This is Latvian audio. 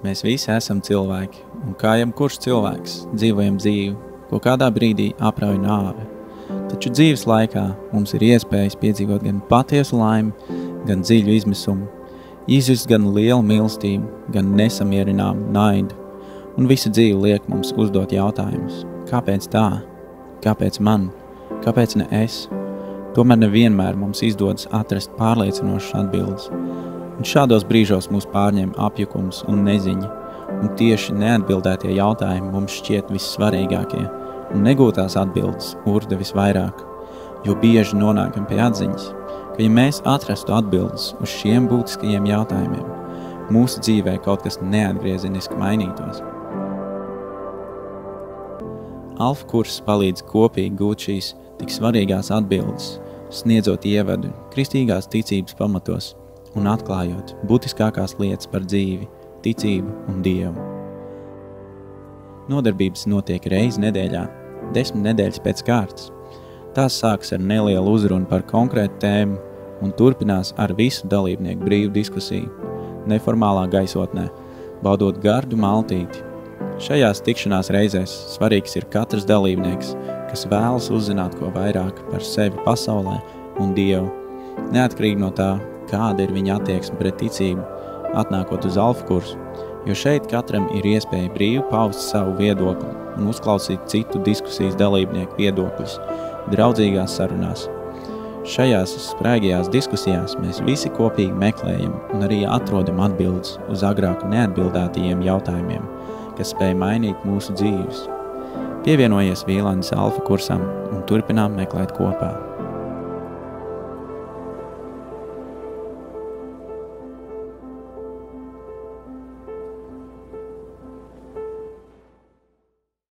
Mēs visi esam cilvēki, un kā jebkurš cilvēks dzīvojam dzīvi, ko kādā brīdī aprauj nāve. Taču dzīves laikā mums ir iespējas piedzīvot gan patiesu laimi, gan dziļu izmisumu, izjust gan lielu mīlestību, gan nesamierināmu naidu, un visu dzīvi liek mums uzdot jautājumus. Kāpēc tā? Kāpēc man? Kāpēc ne es? Tomēr nevienmēr mums izdodas atrast pārliecinošas atbildes. Un šādos brīžos mūs pārņem apjukums un neziņa, un tieši neatbildētie jautājumi mums šķiet vissvarīgākie, un negūtās atbildes urda visvairāk, jo bieži nonākam pie atziņas, ka ja mēs atrastu atbildes uz šiem būtiskajiem jautājumiem, mūsu dzīvē kaut kas neatgriezeniski mainītos. Alfa kurs palīdz kopīgi gūt šīs tik svarīgās atbildes, sniedzot ievadu kristīgās ticības pamatos un atklājot būtiskākās lietas par dzīvi, ticību un Dievu. Nodarbības notiek reizi nedēļā, 10 nedēļas pēc kārtas. Tās sākas ar nelielu uzrunu par konkrētu tēmu un turpinās ar visu dalībnieku brīvu diskusiju, neformālā gaisotnē, baudot gardu maltīti. Šajās tikšanās reizēs svarīgs ir katrs dalībnieks, kas vēlas uzzināt ko vairāk par sevi pasaulē un Dievu, neatkarīgi no tā, kāda ir viņa attieksme pret ticību, atnākot uz alfa kursu, jo šeit katram ir iespēja brīvi paust savu viedokli un uzklausīt citu diskusijas dalībnieku viedokļus draudzīgās sarunās. Šajās spraigajās diskusijās mēs visi kopīgi meklējam un arī atrodam atbildes uz agrāk neatbildētajiem jautājumiem, kas spēj mainīt mūsu dzīves. Pievienojies Vīlandes alfa kursam un turpinām meklēt kopā.